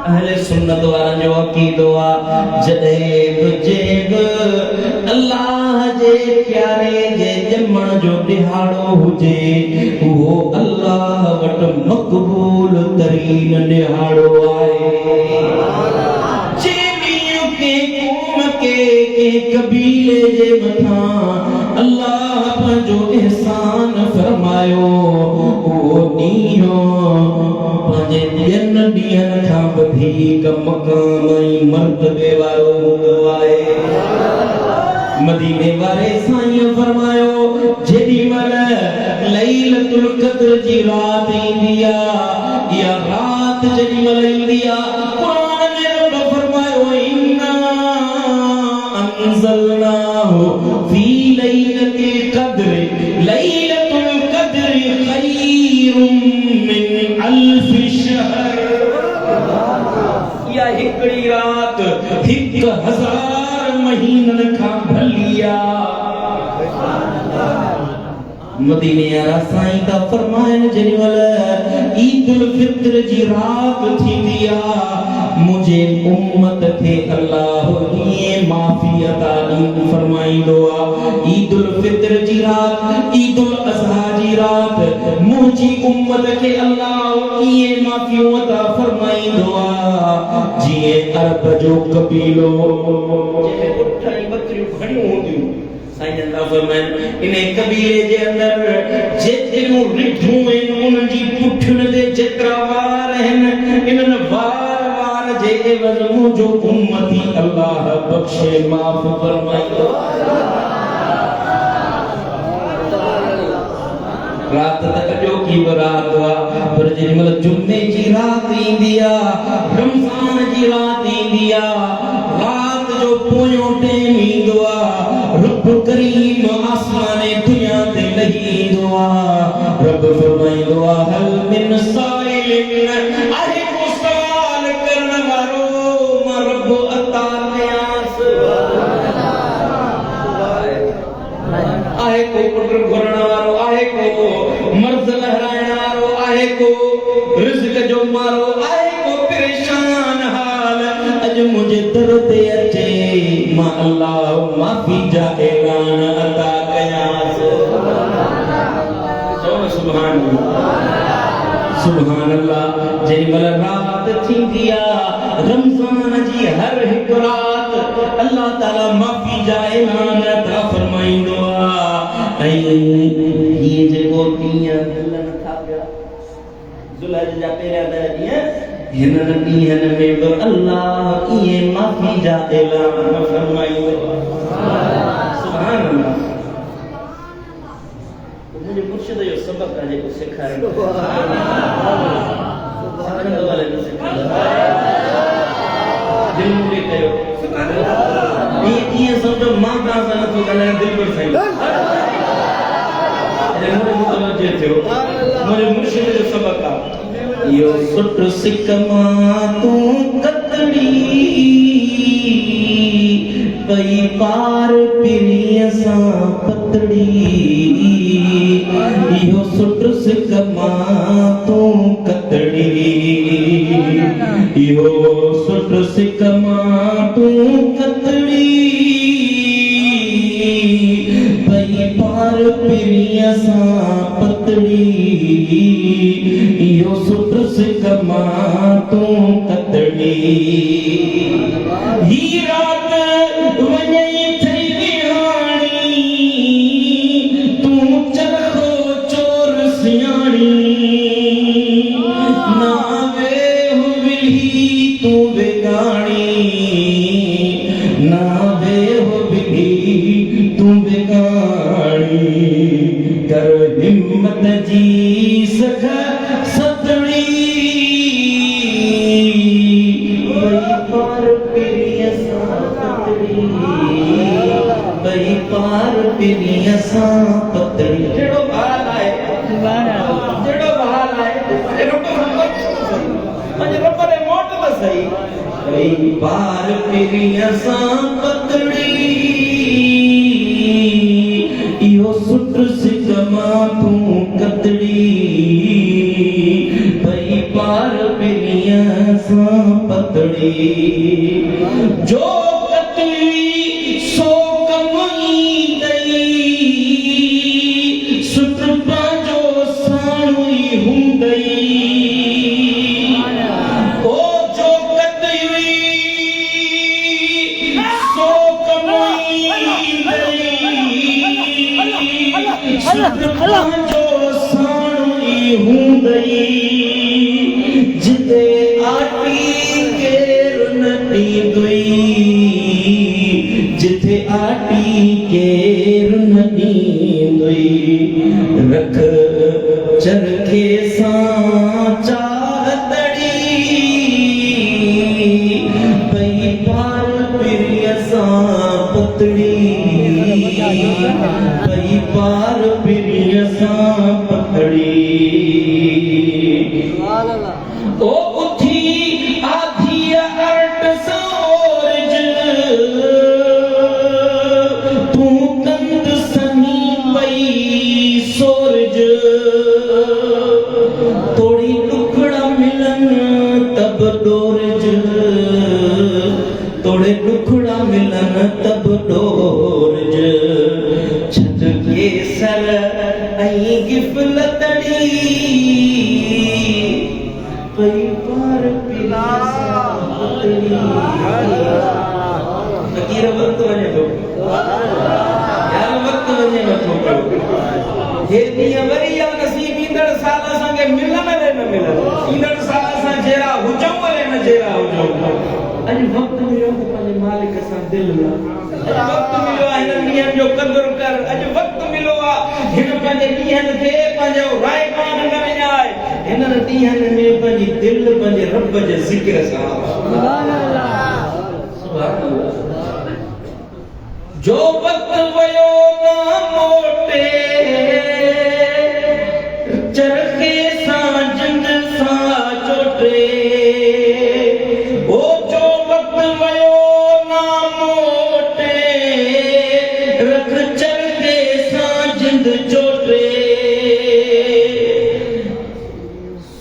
अहले सुन्नत वारनि जो अक़ीदो आहे, जॾहिं तुझे बि अल्लाह जे प्यारे जे ॼमण जो ॾिहाड़ो हुजे, उहो अल्लाह वटि मक़बूल तरीन ॾिहाड़ो आहे। जे ॾींहुं के क़ौम के कबीले जे मथां अल्लाह पंहिंजो एहसान फरमायो, उहो ॾींहुं पंहिंजे ॿियनि ॾींहंनि खां वधीक मक़ाम ऐं मर्तबे वारो हूंदो आहे। मदीने वारे साईं फरमायो जेॾी महिल लैलतुल क़द्र जी रात ईंदी आहे, इहा रात जेॾी महिल ईंदी आहे, क़ुरान में रब फरमायो इन्ना अंज़लनाहु फी लैलतिल क़द्र, लैलतुल क़द्र खैरुम मिन अल्फ शहर। या हिकड़ी रात 1000 महीनन खां भली आहे। मदीने वाला साईं ता फरमायन जनिवल ईदुल फित्र जी रात थी दिया मुझे उम्मत थे अल्लाह ये माफी अता फरमाई दुआ ईदुल फित्र जी रात ईदुल अज़हा जी रात मुझी उम्मत के अल्लाह ये माफी अता फरमाई दुआ जिए अरब जो कबीलो जे उठाई बकरियों खड़ी होंदियूं साईं अल्लाह फरमाइन इने कबीले जे अंदर जेतिरियूं रिठूं आहिनि उन जी पुठियुनि ते जेतिरा वार आहिनि इन्हनि वार वार जे एवज़ मुंहिंजो उम्मती अल्लाह बख्शे माफ़ फरमाईंदो रात तक जो की बरात हुआ पर जेमल जुम्मे जी रात ईंदी आहे रमज़ान जी रात ईंदी आहे रात जो पोयों टेम ईंदो आहे रब करीम आसमाने दुनिया ते लही ईंदो आहे रब फरमाईंदो आहे हल मिन साइलिन आहे को सवाल करण वारो मां रब अता कयांस आहे को पुट घुरण वारो आहे को मर्द लहराइण वारो आहे को रिज़्क जो मारो आहे को परेशान हाल अज मुझे दर ते अचे मां अल्लाह माफी जा ऐलान अता कयांस सुभान सुभान अल्लाह जेमल रात थींदी आहे रमज़ान जी हर हिकु रात अल्लाह ताला माफी जा ऐलान अता फरमाईंदो आहे ऐं ये जेको ॾींहं मिलन था पिया ज़ुलहज जा पहिरियां 10 ॾींहं हिननि ॾींहंनि में बि अल्लाह इहे माफ़ी जा ऐलान फरमाईंदो सुभान अल्लाह मुंहिंजे मुर्शिद जो सबक़ आहे जेको सेखारींदो सिखंदो वाले न सिखंदो दिल मूंखे कयो ईअं सम्झो मां तव्हां सां नथो ॻाल्हायां दिलि पर साईं मुंहिंजे मुर्शिद जो सबक़ आहे यो सुट सिक मां तूं कतड़ी पई पार पिरीअ सां पतड़ी यो सुट सिक मां तूं कतड़ी यो सुट सिक मां तूं कतड़ी पई पार पिरीअ सां पतड़ी यो सुट सिक मां तूं कतड़ी ही रात वञई थई विहाणी तूं चरखो चोर सियाणी ना वेह विली तूं बेगाणी ना वेह विली तूं बेगाणी कर हिम्मत जी सख सतड़ी बई पार पिरीअ सां पतड़ी बई पार पिरीअ सां पतड़ी जहिड़ो हाल आहे जहिड़ो हाल आहे रब रे मोट त सही बई पार पिरीअ सां पतड़ी इहो सुट सिक मां तूं कतड़ी बई पार पिरीअ सां पतड़ी जो कतड़ी सो कमई दई सुट पंहिंजो साणु ई हूंदई ओ जो कतड़ी सो कमई दई सुट पंहिंजो साणु ई हूंदई जिते आटी केर न ॾींदुई जिथे आटी केर न ॾींदुई रख चरखे सां चाहतड़ी पई पार पिरीअ सां पतड़ी पई पार पिरीअ सां पतड़ी ओ उठी आधी अर्ट सोरज तूं कंद सनी पई सो तब डोरज छत के सर आई गिफलतड़ी पई पार पिला फकीर वक्त वने तो यार वक्त वने नथो हे दिया वरी या नसीब ईंदड़ साल असांखे मिलण न मिलण ईंदड़ साल असां जहिड़ा हुजऊं वरे न जहिड़ा हुजऊं अॼु वक्त मिलियो त पंहिंजे मालिक सां दिलि ला अॼु वक्त मिलियो आहे हिन ॾींहंनि जो क़दुरु कर अॼु वक्त मिलियो आहे हिन पंहिंजे ॾींहंनि खे पंहिंजो रायबान न विञाए हिननि ॾींहंनि में पंहिंजी दिलि पंहिंजे रब जे ज़िक्र सां सुभान अल्लाह जो वक्त वयो ना मोटे चरखे सां जिंद सां चोटे ओ जो वक्त वयो ना मोटे रख चरखे सां जिंद चोटे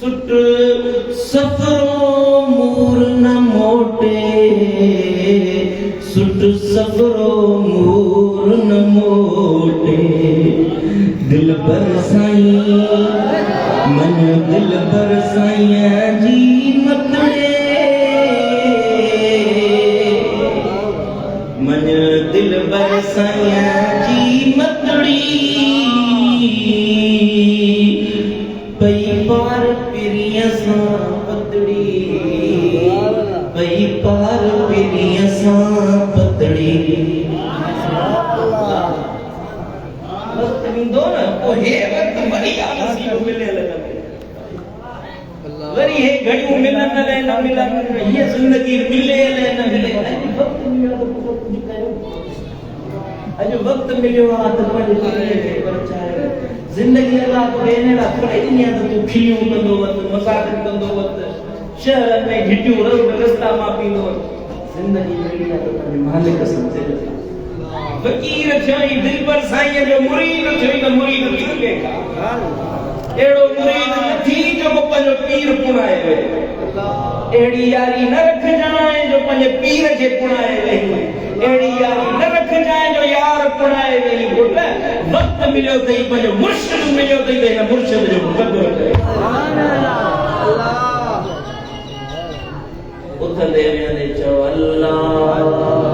सुट सफरो मूर न मोटे सुट सफरो मूर न मोटे दिल पर साईं मन दिल पर साईं जी मतड़े मन दिल पर साईं जी मतड़ी पई पार पिरिया सां पतड़ी पई पार पिरिया सां पतड़ी वक्त ईंदो न पोइ हे वक्त वरी नसीब मिले वरी हे घड़ियूं मिलन न न मिलन ये जिंदगी मिले न मिले अॼु वक्त मिलियो त पोइ कुझु कयो अॼु वक्त मिलियो आहे त पंहिंजे दिलि खे बचाए जिंदगी अलाह तोखे इन लाइ थोरे ॾींहं त तूं खिलियूं कंदो वक़्तु मज़ाक कंदो वक़्तु शहर में घिटियूं रस्ता मापींदो जिंदगी मिली आहे त पंहिंजे मालिक सां दिलि फकीर थियई दिल पर साईं जो मुरीद थियई त मुरीद थींदे का एड़ो मुरीद नथी जो पंहिंजो पीर पुणाए वे एड़ी यारी न रखजाए जो पंहिंजे पीर खे पुणाए वे एड़ी यारी न रखजाए जो यार पुणाए वे पुट वक्त मिलियो तई पंहिंजो मुर्शिद मिलियो तई त हिन मुर्शिद जो क़दुरु करे सुभान अल्लाह उथंदे वेंदे चओ अल्लाह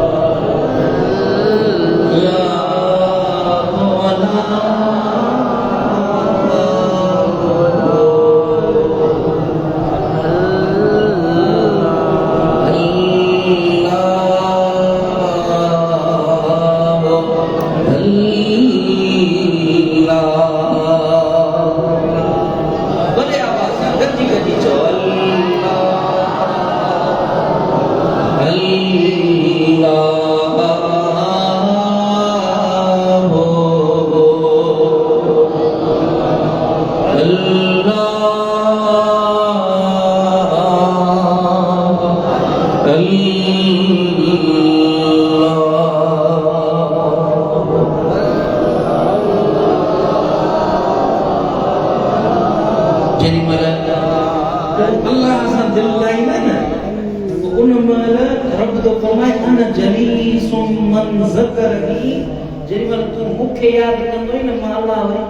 याद कंदो न माला वरी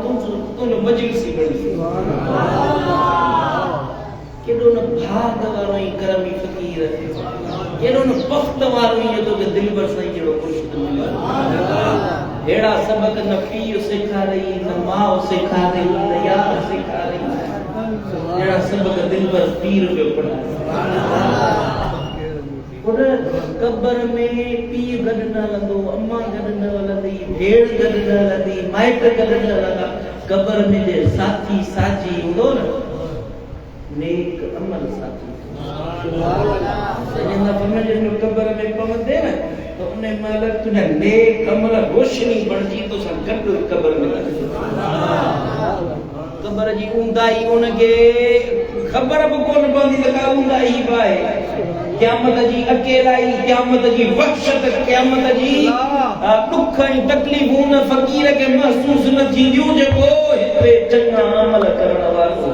तू मजलिस बणी केडो न भाग वारो ई करमी फकीर केडो न वक्त वारो ई तो के दिल पर सही केडो मुर्शिद मिला एड़ा सबक न पीर सिखा रही न मां सिखा रही न यार सिखा रही एड़ा सबक दिल पर पीर पे पड़ा और कब्र में पीर गड न लंदो अम्मा गड न लंदी भेड़ गड न लंदी माइट गड न लंदा कब्र में जे साथी साची हूंदो न नेक अमल साथी सुभान अल्लाह सजन फरमाए जो कब्र में पवंदे न तो उन महिल तुंहिंजा नेक अमल रोशनी बणजी तो सा गड कब्र में कब्र जी ऊंदाई उनके खबर भी कोन पवंदी त का ऊंदाई बाए क़यामत जी अकेलाई क़यामत जी वहशत क़यामत जी दुख ऐं तकलीफ़ूं न फ़कीर खे महसूस न थींदियूं जेको हिते चङा अमल करण वारो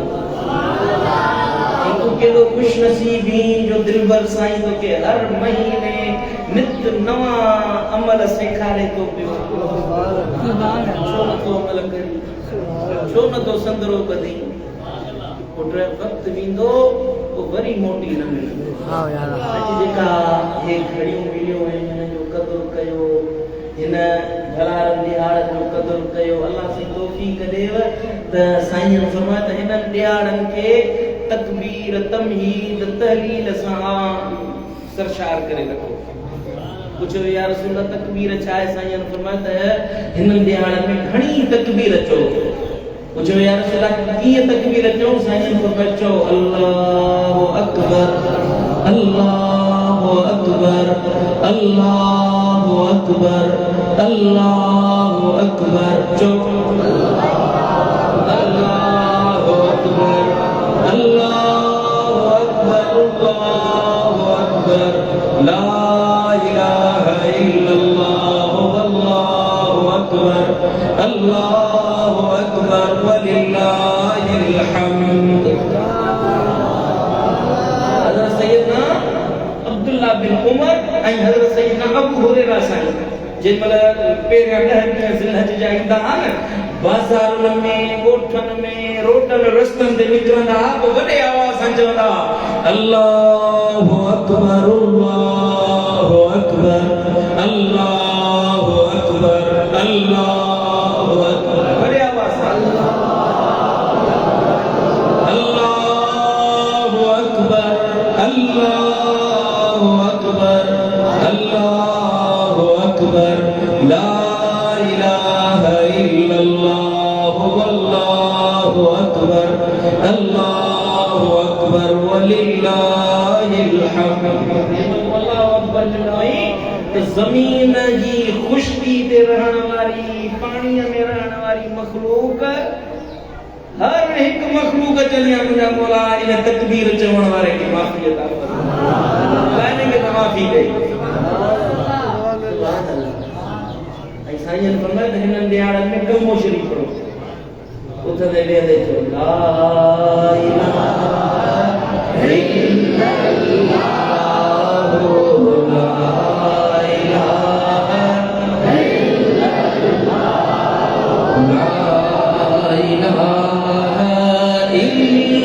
केॾो खुश नसीबी जो दिलबर साईं तो के हर महीने नित नवा अमल सेखारे तो पियो छो न तो अमल करी छो न तो संदरो कदी पुट वक्त विंदो वो वरी मोटी न मिलंदो हाँ यार अॼु जेका हे घड़ियूं मिलियूं आहिनि हिन जो क़दुरु कयो हिन भलारनि ॾियारनि जो क़दुरु कयो अल्लाह से तौफ़ीक़ ॾेव त साईं फरमाए त हिननि ॾियारनि खे तकबीर तमहीद तहलील सां सरशार करे रखो पुछो या रसूल अल्लाह तकबीर छा आहे साईं फरमाए त हिननि ॾियारनि में घणी तकबीर चओ पुछो या रसूल अल्लाह कीअं तकबीर चओ साईं फरमाए चओ अल्लाहु अकबर अल्लाहु अकबर अल्लाहु अकबर अल्लाहु अकबर चो अल्लाहु अकबर अल्लाहु अकबर अल्लाहु अकबर ला इलाहा इल्लल्लाह वल्लाहु अकबर अल्लाहु अकबर वलिल्लाहिल हम्द हज़रत सैयदना अब्दुल्लाह बिन उमर ऐं हज़रत सैयदना अबू हुरैरा साईं जेमल पहिरियां 10 ॾींहं ज़िलहज जा ईंदा आहिनि बाज़ारुनि में ॻोठनि में रोडनि रस्तनि ते निकिरंदा पोइ वॾे आवाज़ सां चवंदा अल्लाहु अकबर अल्लाहु अकबर अल्लाहु अकबर अल्लाहु अकबर वॾे आवाज़ सां अल्लाहु अकबर अल्लाहु अकबर अल्लाहु अकबर ला इलाहा इल्लल्लाह वल्लाहु अकबर अल्लाहु अकबर वलिल्लाहिल हम्द अल्लाहु अकबर चवई त ज़मीन जी खुशकी ते रहण वारी पाणीअ में रहण वारी मखलूक हर हिकु मखलूक चली मुंहिंजा मौला इन तकबीर चवण वारे खे माफ़ी अता फरमाए खे माफ़ी ॾे ऐं साईं फरमाए त हिननि ॾियारनि में कलमो शरीफ़ पढ़ो उथंदे वेहंदे चओ ला इलाहा इल्लल्लाह ला इलाहा इल्लल्लाह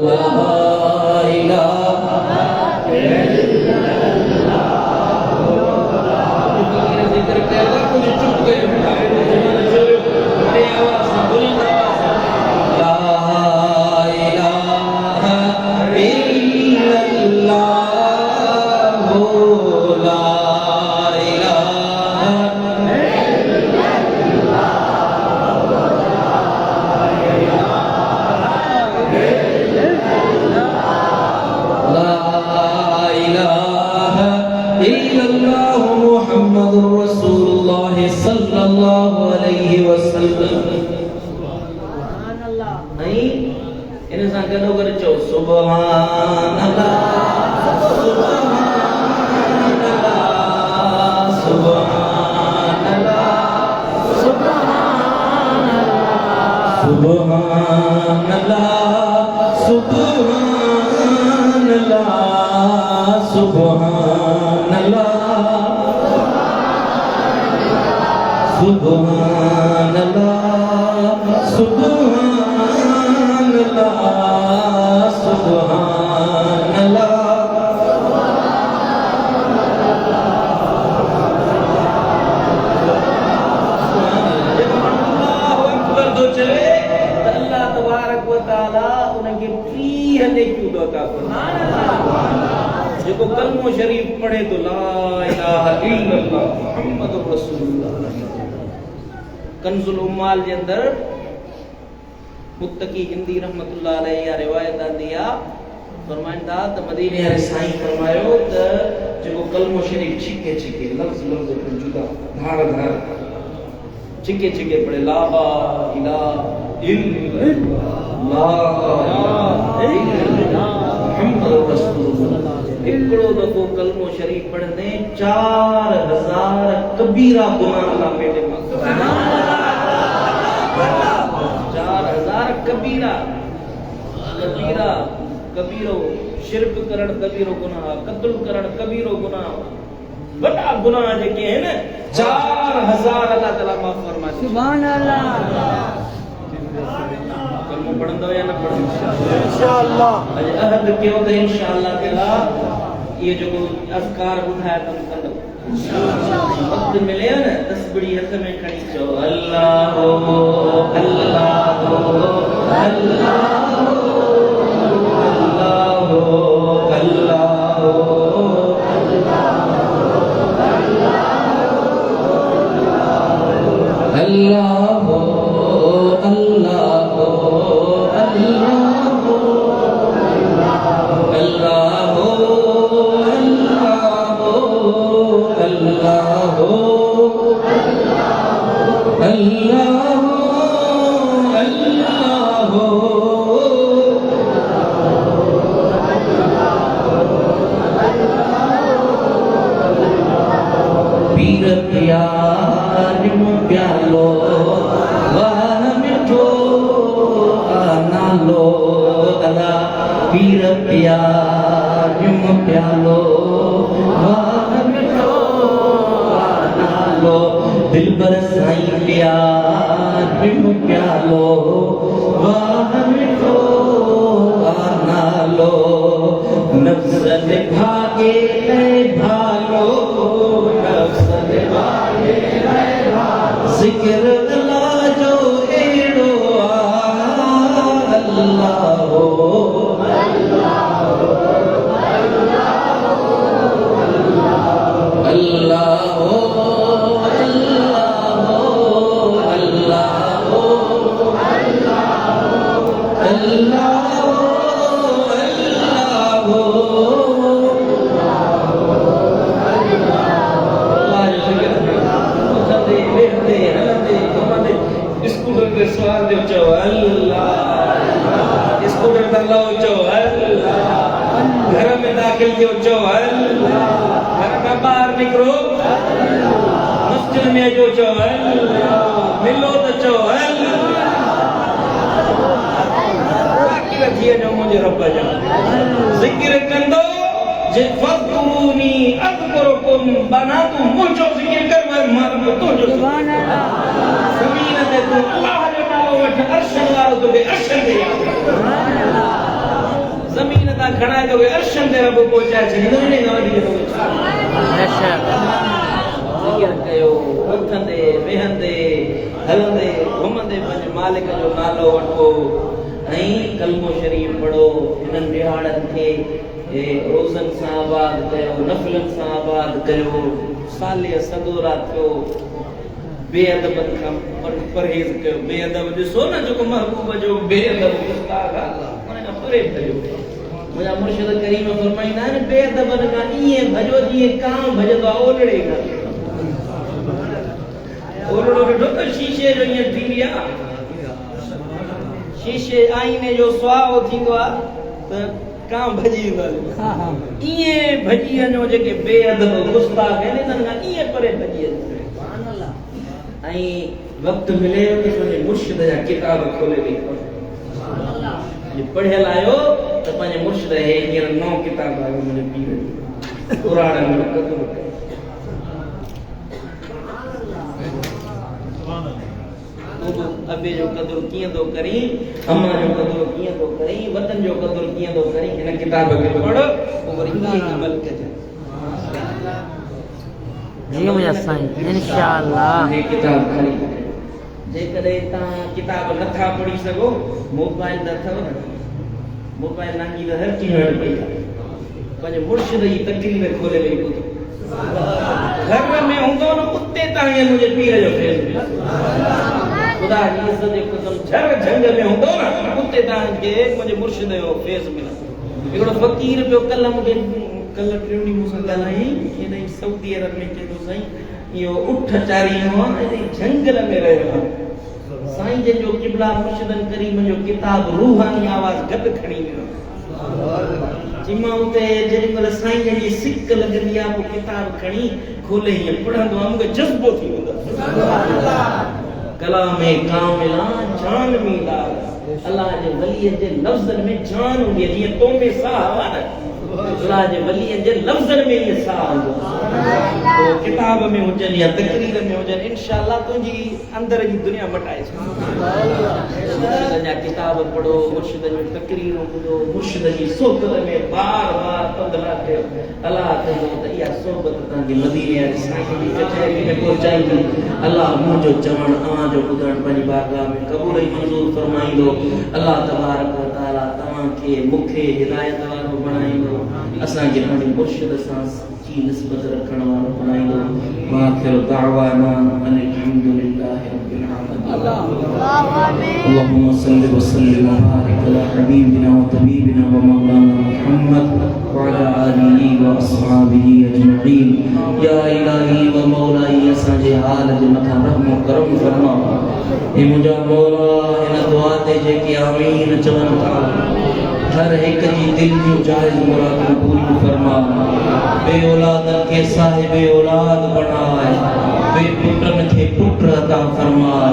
ला इलाहा जो कलमो शरीफ पढ़े तो ला इलाहा इल्लल्लाह मुहम्मदुर रसूलुल्लाह कंजुल उम्माल जे अंदर मुत्तकी हिंदी रहमतुल्लाह अलैहि या रिवायत आंदी आ फरमाइंदा त मदीने वाले साईं फरमायो त जो कलमो शरीफ छिके छिके लफ्ज लफ्ज पर जुदा धार धार छिके छिके पढ़े ला इलाहा इल्लल्लाह ला इलाहा मुहम्मद रसूलुल्लाह। हिकिड़ो दफ़ो कलमो शरीफ पढ़ंदे 4000 कबीरा गुनाह अल्लाह पेटे मां 4000 कबीरा कबीरा कबीरो शिरक करण कबीरो गुनाह, कत्ल करण कबीरो गुनाह, वॾा गुनाह जेके आहिनि 4000 अल्लाह ताला माफ़ फरमाए। सुभान अल्लाह। कलमो पढ़ंदो या न पढ़ंदो? इंशाअल्लाह। अॼु अहद कयो त इंशाअल्लाह ताला ये जो अज़कार ॿुधाया त कंदो। वक़्तु मिले न तस्बीह हथ में खणी चओ अल्लाह अल्लाह अल्लाह पीर प्यार प्यालो वाह मिठो नालो दिलबर साईं प्यार प्यालो वाह मिठो नालो नफ्स दे भागे भालो नफ्स दे भागे भालो जिक्र अल्लाह जो एड़ो अल्लाह घर में दाखिल थियो चो अल्लाह, घर में बाहर निकरो मस्जिद में जो चो अल्लाह, मिलो तो चो अल्लाह, बाकी रखिए जो मुझे रब जा जिक्र कंदो जे फकुनी अज़कुरुकुम बना तू मुझो जिक्र कर मार तो जो सुभान अल्लाह ज़मीन ते तू अल्लाह जो नालो वठ अर्श वालो तो बे अर्श दे ज़मीन ता खड़ा जो अर्शन दे रब पहुंचाए छे ने नवदी तो अच्छा जिक्र कयो उठंदे वेहंदे हलंदे घुमंदे पंज मालिक जो नालो वठो ऐं कलमो शरीफ पढ़ो। इन्हनि दिहाड़नि खे रोज़न सां आबाद कयो, नफ़िलनि सां आबाद कयो, साले सदोरा थियो, बेअदबनि खां परहेज़ कयो। बेअदब ॾिसो न जेको महबूब जो बेअदब गुस्ताख उन खां परे कयो। मुंहिंजा मुर्शिद करीम फरमाईंदा आहिनि बेअदबनि खां ईअं भॼो जीअं कांव भॼंदो आहे ओलड़े खां। ओलड़ो ॾिठो त शीशे जो ईअं थींदी आहे, शीशे आईने जो सुहावो थींदो आहे त कांव भॼी वेंदो आहे। ईअं भॼी वञो जेके बेअदब गुस्ताख आहिनि इन्हनि खां ईअं परे भॼी वञो। ऐं वक़्तु मिले त पंहिंजे मुर्शिद जा किताब खोले वेही पढ़ो। पढ़ियल आयो त पंहिंजे मुर्शिद हे हींअर नओं किताब आयो मुंहिंजे पीर पुराण में कदुर कयो। अबे जो कदुर कीअं थो करी, अम्मा जो कदुर कीअं थो करी, वतन जो कदुर कीअं थो करी, हिन किताब खे पढ़ो पोइ वरी ईअं अमल कजे। जी मुंहिंजा साईं इंशाअल्लाह हे किताब खणी जेकॾहिं तव्हां किताब नथा पढ़ी सघो मोबाइल त अथव न, मोबाइल नांगी त हर चीज हट पई आहे। पंहिंजे मुर्शिद जी तकलीफ़ खोले वेही ॿुधो। घर में हूंदो न उते तव्हांखे मुंहिंजे पीर जो फेस ख़ुदा जी इज़त जो कसम झर झंग में हूंदो न उते तव्हांखे मुंहिंजे मुर्शिद जो फेस मिलंदो। हिकिड़ो फ़क़ीर पियो कल्ह मूंखे कल्ह टियों ॾींहुं मूंसां ॻाल्हाई हेॾां सऊदी अरब में चए थो साईं इहो उठ चारींदो आहे हेॾे झंगल में रहियो आहे साईं जंहिंजो क़िबला मुर्शिदनि करीम जो किताब रूहानी आवाज़ गॾु खणी वियो जिमा उते जेडी मल साईं जी सिक लगंदी आ वो किताब खणी खोले ही पढ़ंदो आ मूंखे जज्बो थी वेंदो सुभान अल्लाह कलाम कामिला जान मिला अल्लाह जे वली जे लफ्ज़न में जान हुंदी है जीअं तो में साह हुआ न अल्लाह जे वली जे लफ्ज़न में ये साह हूंदो तो किताब में हुजन या तकरीर में हुजन इंशाअल्लाह तुंजी अंदर जी दुनिया मटाए मुर्शिद जा किताब पढ़ो मुर्शिद जो तकरीर ॿुधो मुर्शिद जी सोहबत में बार-बार पंदरा थे अल्लाह कयो त इहा सोहबत तव्हांखे मदीने वारी साईं जी कचहरी में पहुचाईंदी अल्लाह मुंहिंजो चवण अव्हांजो ॿुधण पंहिंजी बारगाह में क़बूल ऐं मंज़ूर फरमाईंदो अल्लाह तबारक व तआला तव्हांखे मूंखे हिदायत वारो बणाईंदो असांखे पंहिंजे मुर्शिद सां की निस्बत रखण वारो बणाईंदो वाखिर दावाना अल्हम्दुलिल्लाहि रब्बिल आलमीन اللهم صل وسلم وبارك على حبيبنا وطبيبنا ومولانا محمد وعلى آله وأصحابه أجمعين يا إلهي ومولاي असांजे हाल जे मथां रहम करम फरमा ए मुंहिंजा मौला हिन दुआ ते जेके आमीन चवनि था हर एक जी दिल जो जायज़ मुरादूं पूरी फरमा बे औलादन के साहिब औलाद बनाए बे पुत्रन के पुत्र अता फरमाए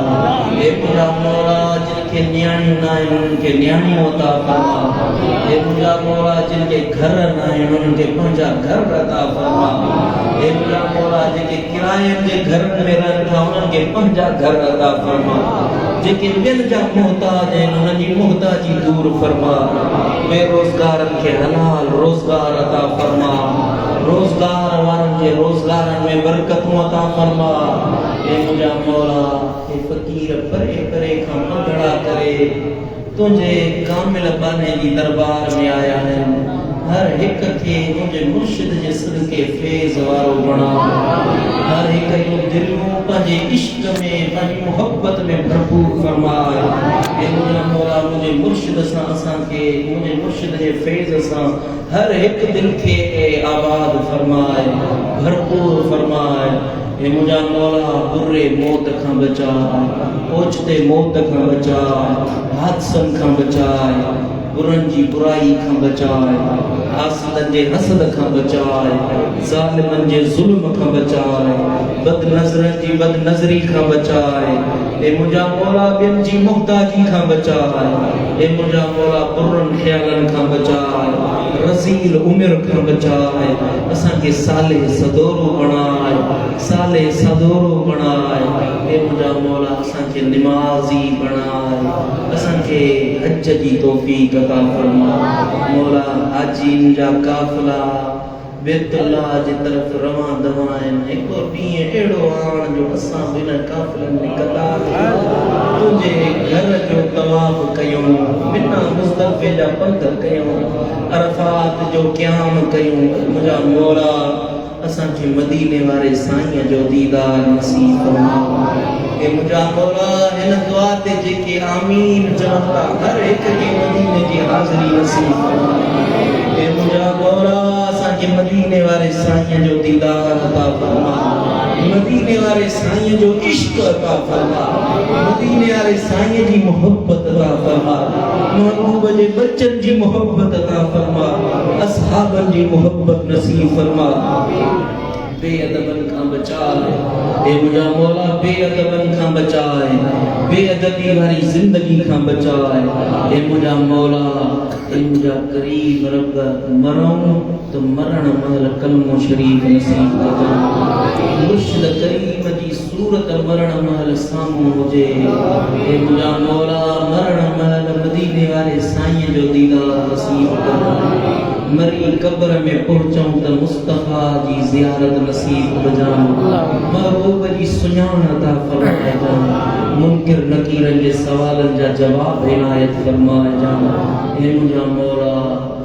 ए मुंहिंजा मौला जिनके न्याणी न आहिनि उन्हनि खे न्याणियूं अता फरमा ए मुंहिंजा मौला जिनके घर न आहिनि उन्हनि खे पंहिंजा घर अता फरमा ए मुंहिंजा मौला जेके किराए जे घरनि में रहनि था उन्हनि खे पंहिंजा घर अता फरमा जेके ॿियनि जा मोहताज आहिनि उन्हनि जी मोहताजी दूर फरमा बेरोज़गारनि खे हलाल रोज़गार अता फरमा रोज़गार वारनि जे रोज़गारनि में बरकतूं अता फरमा ए मुंहिंजा मौला ए फ़क़ीर परे परे खां मंगड़ा करे तुंहिंजे कामिल बाने जी दरबार में आया आहिनि हर हिक खे मुंहिंजे मुर्शिद जे सदके फैज़ वारो बणा हर हिक जूं दिलियूं पंहिंजे इश्क में पंहिंजी मोहब्बत में भरपूर फरमाए ए मुंहिंजा मौला मुंहिंजे मुर्शिद सां असांखे मुंहिंजे मुर्शिद जे फैज़ सां हर हिक दिल खे आबाद फरमाए भरपूर फरमाए ए मुंहिंजा मौला बुरे मौत खां बचाए ओचिते मौत खां बचाए हादसनि खां बचाए बुरनि जी बुराई खां बचाए हासिदनि जे हसद खां बचाए ज़ालिमनि जे ज़ुल्म खां बचाए बदनज़रनि जी बदनज़री खां बचाए ए मुंहिंजा मौला ॿियनि जी मुहताजी खां बचाए ए मुंहिंजा मौला बुरनि ख़्यालनि खां बचाए रज़ील उमिर खां बचाए असांखे साले सदोरो बणाए साले सदोरो बणाए ए मुंहिंजा मौला असांखे निमाज़ी बणाए असांखे हज जी तौफ़ीक़ अता फरमा मौला हाजिन जा काफ़िला बैतुल्लाह जी तरफ रवां दवा आहिनि हिकु ॾींहुं अहिड़ो आण जो असां बिना काफ़िलनि में कतार तुंहिंजे घर जो तवाफ़ कयूं बिना मुज़दलिफ़े जा पंध कयूं अरफ़ात जो क़याम कयूं मुंहिंजा मौला असांखे मदीने वारे साईं जो दीदार नसीब फरमा ए मुंहिंजा मौला हिन दुआ ते जेके आमीन चवनि था हर हिक जी मदीने जी हाज़िरी नसीब फरमा ए मुंहिंजा मौला असांखे मदीने वारे साईं जो दीदार अता फरमा मदीने वारे साईं जो इश्क अता फरमा मदीने वारे साईं जी मोहब्बत अता फरमा महबूब जे बच्चन जी मोहब्बत अता फरमा असहाबन जी मोहब्बत नसीब फरमा बेअदबन खां बचाए ए मुंहिंजा मौला बेअदबन खां बचाए बेअदबी वारी ज़िंदगी खां बचाए ए मुंहिंजा मौला ए मुंहिंजा करीम रब मरूं तो मरण महिल कलमो शरीफ़ नसीब कर मुर्शिद करीम जी सूरत मरण महिल साम्हूं हुजे ए मुंहिंजा मौला मरण महिल मदीने वारे साईं जो दीदार नसीब कर मरी कब्र में पहुंचूं त मुस्तफा जी ज़ियारत नसीब बजान महबूब जी सुञाण अता फरमाए जान मुनकिर नकीरन जे सवालन जा जवाब इनायत फरमाए जान हे मुंहिंजा मौला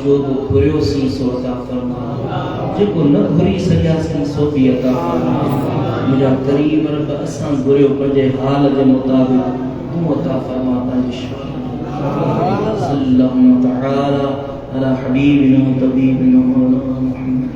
जो बि घुरियोसीं सो अता फरमा जेको न घुरी सघियासीं सो बि अता फरमा मुंहिंजा करीम रब असां घुरियो पंहिंजे हाल जे मुताबिक़ तूं अता फरमा पंहिंजी शान सल्लल्लाहु तआला على حبيبنا وطبيبنا مولانا محمد